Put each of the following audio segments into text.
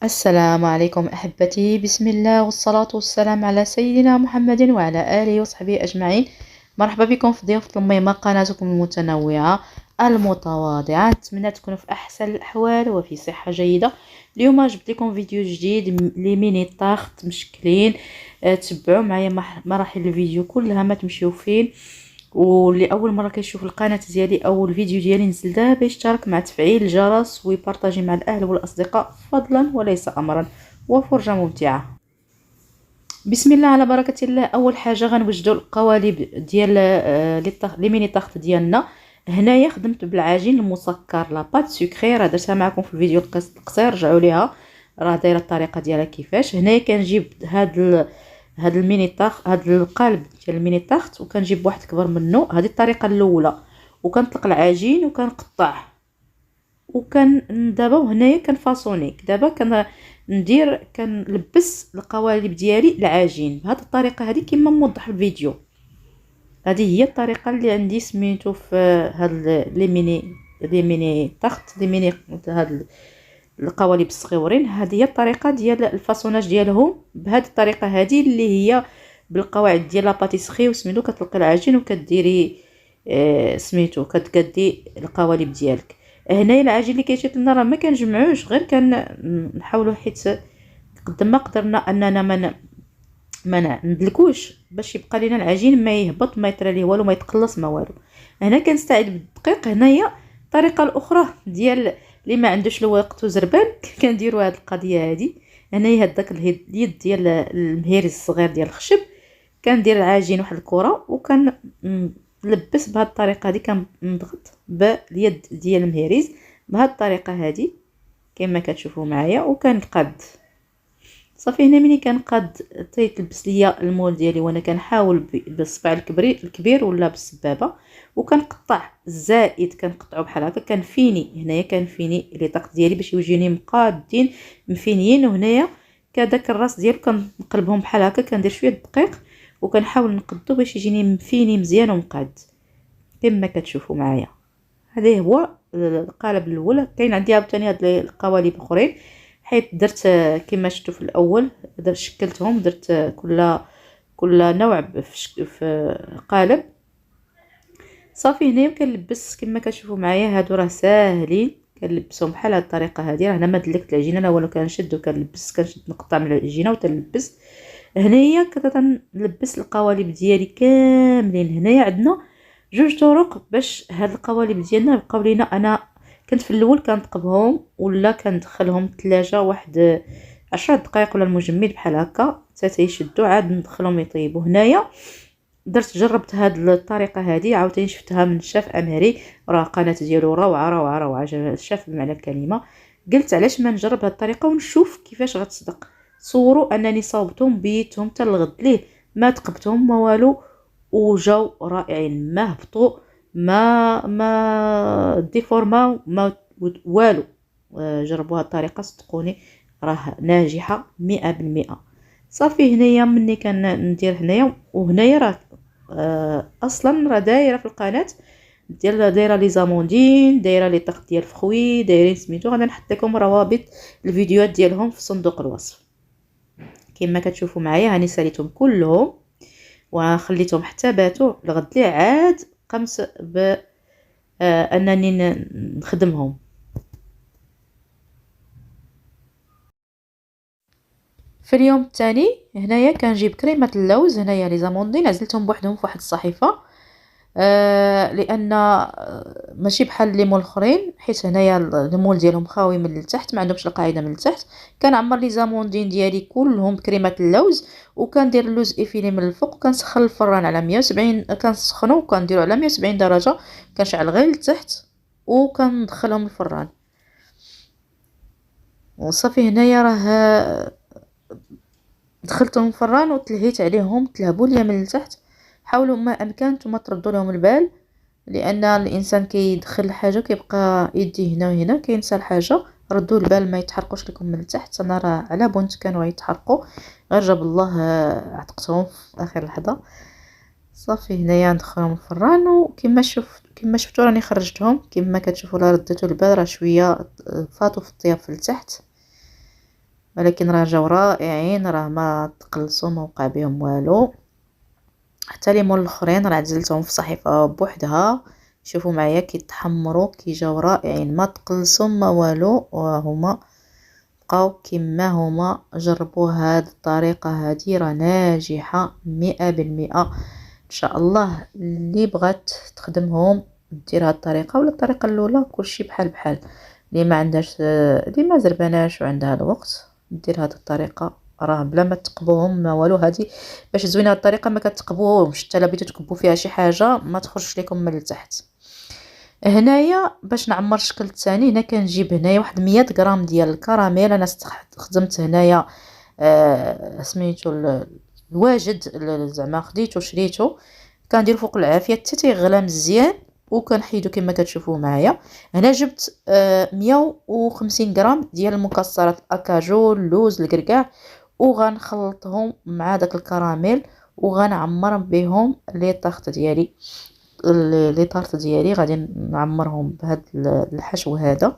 السلام عليكم أحبتي، بسم الله والصلاة والسلام على سيدنا محمد وعلى آله وصحبه أجمعين. مرحبا بكم في ضيافة الميمة، قناتكم المتنوعة المتواضعة. نتمنى تكونوا في أحسن الأحوال وفي صحة جيدة. اليوم جبت لكم فيديو جديد لميني طاخت مشكلين. تبعوا معايا مراحل الفيديو كلها، ما تمشيو فين. واللي اول مره كيشوف القناه ديالي اول فيديو ديالي نزل دابا يشترك مع تفعيل الجرس ويبارطاجي مع الاهل والاصدقاء فضلا وليس امرا، وفرجه ممتعه. بسم الله على بركه الله. اول حاجه غنوجدوا القوالب ديال لي ميني طاخت ديالنا. هنايا خدمت بالعجين المسكر لا بات سكري، راه درتها معكم في الفيديو القصير، رجعوا ليها راه دايره الطريقه ديالها كيفاش. هنايا كنجيب هاد الميني طاخ، هاد القالب ديال الميني طاخت، وكنجيب واحد كبر منه. هذه الطريقه الاولى، وكنطلق العجين وكنقطع وكان دابا وهنايا كنفاصوني. دابا كنلبس القوالب ديالي العجين بهذه الطريقه هذه كما موضح في الفيديو. هذه هي الطريقه اللي عندي سميتو في هاد لي ميني طاخت لي ميني هاد القوالب الصغيورين. هذه هي الطريقه ديال الفاصوناج ديالهم بهذه الطريقه هذه اللي هي بالقواعد ديال لاباتيسري. وسميتو كتلقي العجين وكديري سميتو كتقادي القوالب ديالك. هنايا العجين اللي كيشيط لنا راه ما كنجمعوش، غير كنحاولوا حيت قد ما قدرنا اننا ما ندلكوش باش يبقى لينا العجين ما يهبط ما يطرى ليه والو، ما يتقلص ما والو. هنا كنستعد بالدقيق. هنايا الطريقه الاخرى ديال اللي ما عندوش الوقت وزربان كنديروا هذه القضيه هذه. هنايا هذاك اليد ديال المهيرس الصغير ديال الخشب، كندير العجين واحد الكره وكنلبس بهذه الطريقه هذه، كنضغط باليد ديال المهيرس بهذه الطريقه هذه كما كتشوفوا معايا وكنقاد. صافي هنا ملي كنقاد تيتلبس ليا المول ديالي، وانا كنحاول بالصبع الكبير ولا بالسبابه، وكنقطع الزائد كنقطعو بحال هكا. كنفيني هنايا كنفيني لي طاق ديالي باش يوجيوني مقادين مفينيين. وهنايا كداك الراس ديالو كنقلبهم بحال هكا، كندير شويه الدقيق وكنحاول نقدو باش يجيني مفيني مزيان ومقاد كما كتشوفوا معايا. هذا هو القالب الاول. كاين عندي عاوتاني هاد القوالب اخرين، حيت درت كما شفتوا في الاول شكلتهم، درت كل نوع في قالب. صافي هنايا كنلبس كما كتشوفوا معايا. هادو راه ساهلين، كنلبسهم بحال هاد الطريقه هذه. راه انا ما دلكت العجينه لا والو، كنشد وكنلبس، كنشد نقطع من العجينه وتنلبس. هنايا كنلبس القوالب ديالي كاملين. هنايا عندنا جوج طرق باش هاد القوالب ديالنا يبقاو لينا. انا كنت في الاول كنثقبهم ولا كندخلهم الثلاجه واحد 10 دقائق ولا المجمد بحال هكا حتى يشدوا، عاد ندخلهم يطيبوا. هنايا جربت هاد الطريقه هذه، عاوتاني شفتها من شاف امهري، راه قناه ديالو روعه روعه روعه، شاف بمعنى الكلمه. قلت علاش ما نجرب هاد الطريقه ونشوف كيفاش غتصدق. صوروا انني صاوبتهم بيتهم حتى الغد ليه، ما تقبتهم ما والو، وجاو رائعين، ما هبطوا ما ديفورما ما والو. جربوا هاد الطريقه صدقوني راه ناجحه 100%. صافي هنايا مني كندير هنايا، وهنايا راه اصلا راه دايره في القناه ديال دايره لي زاموندين، دايره لي طاق ديال فخوي، دايرين سميتو. غادي نحط لكم روابط الفيديوهات ديالهم في صندوق الوصف. كما كتشوفوا معايا هاني ساليتهم كلهم وخليتهم حتى باتوا. الغد لي عاد قمت ب انني نخدمهم. في اليوم الثاني هنايا كنجيب كريمه اللوز. هنايا لي زاموندين عزلتهم بوحدهم في واحد الصحيفه، لان ماشي بحال لي مول الاخرين، حيت هنايا المول ديالهم خاوي من التحت، ما عندهمش القاعده من التحت. كنعمر لي زاموندين ديالي كلهم بكريمه اللوز، وكندير اللوز افيلي من الفوق، وكنسخن الفران على 170، كنسخنو وكنديرو على 170 درجه، كنشعل غير لتحت وكندخلهم الفران. وصافي هنايا راه دخلتهم الفران وتلهيت عليهم، تلهبوا ليا من التحت. حاولوا ما امكن نتوما تردوا لهم البال، لان الانسان كيدخل الحاجه كيبقى يديه هنا وهنا كينسى الحاجه. ردوا البال ما يتحرقوش لكم من التحت. انا راه على بنت كانوا يتحرقوا، غير جاب الله عتقتهم في اخر لحظه. صافي هنايا ندخلهم الفران، وكما شفتوا راني خرجتهم كما كتشوفوا. راه رديتوا البال راه شويه فاتوا في الطياب في التحت. ولكن راه جاو رائعين، راه ما تقلصوا، ما وقع بهم والو. حتى ليمون الاخرين راه عزلتهم في صحيفه بوحدها، شوفوا معايا كيتحمروا كي جاو رائعين، ما تقلصوا ما والو، وهما بقاو كما هما. جربوا هاد الطريقه هادي راه ناجحه 100%. ان شاء الله اللي بغات تخدمهم دير هاد الطريقه ولا الطريقه الاولى، كلشي بحال بحال. اللي ما عندهاش، اللي ما زرباناش وعندها الوقت دير هاد الطريقه، راه بلا ما تقبوهم ما والو. هادي باش زوينه هاد الطريقه، ما كتقبوهمش حتى لا بغيتو تكبوا فيها شي حاجه ما تخرجش لكم من التحت. هنايا باش نعمر الشكل الثاني، هنا كنجيب هنايا واحد 100 غرام ديال الكراميل. انا خدمت هنايا سميتو الواجد، زعما خديتو شريتو، كندير فوق العافيه حتى تيغلى مزيان، وكنحيدو كما كتشوفوا معايا. هنا جبت 150 غرام ديال المكسرات، اكاجو، اللوز، الكركاع، وغنخلطهم مع داك الكراميل، وغنعمر بهم لي طاخط ديالي. لي طارت ديالي غادي نعمرهم بهذا الحشو هذا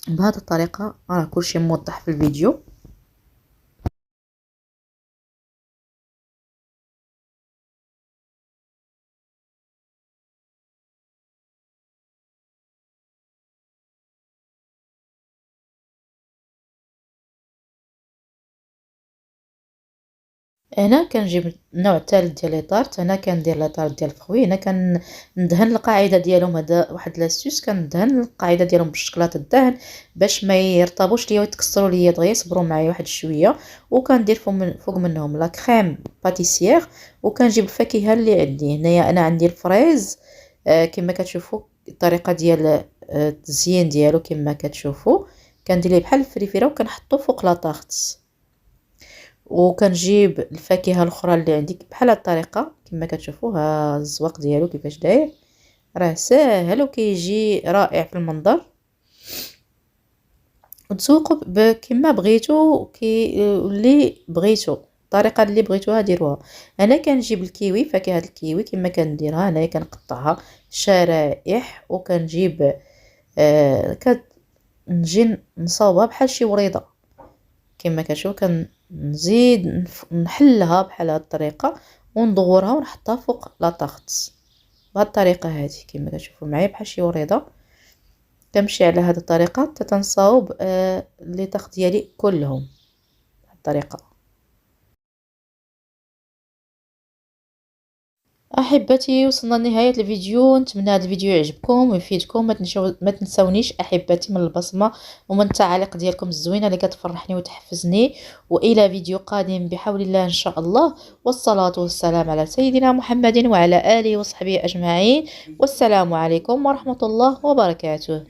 بهذه الطريقه. راه كلشي موضح في الفيديو. هنا كنجيب النوع الثالث ديال لي طارت. هنا كندير لي طارت ديال الفخوي، هنا كندهن القاعده ديالهم. هذا واحد لاستيس، كندهن القاعده ديالهم بالشكلاط الدهن باش ما يرطبوش ليا ويتكسروا ليا دغيا. يصبروا معايا واحد شويه. وكندير فوق منهم لا كريم باتيسيير. وكنجيب الفاكهه اللي عندي هنايا، انا عندي الفريز كما كتشوفوا. الطريقه ديال التزيين ديالو كما كتشوفوا، كندير ليه بحال الفريفره وكنحطو فوق لا طارت. وكنجيب الفاكهه الاخرى اللي عندي بحال هاد الطريقه كما كتشوفوا. ها الزواق ديالو كيفاش داير، راه ساهل وكيجي رائع في المنظر. وتسوقوا كما بغيتو، اللي بغيتو، الطريقه اللي بغيتوها ديروها. انا كنجيب الكيوي، فاكهه الكيوي كما كنديرها هنايا، كنقطعها شرائح، وكنجيب كنجي نصاوبها بحال شي وريضه كما كتشوف. كنزيد نحلها بحال هاد الطريقه، وندورها ونحطها فوق لا طاغط بهاد الطريقه هذه كما كتشوفوا معايا بحال شي وريضه. كنمشي على هاد الطريقه حتى تنصاوب لي طاغط ديالي كلهم بهاد الطريقه. احبتي وصلنا لنهايه الفيديو، نتمنى هذا الفيديو يعجبكم ويفيدكم. ما تنسونيش احبتي من البصمه ومن التعاليق ديالكم الزوينه اللي كتفرحني وتحفزني. والى فيديو قادم بحول الله ان شاء الله. والصلاه والسلام على سيدنا محمد وعلى اله وصحبه اجمعين. والسلام عليكم ورحمه الله وبركاته.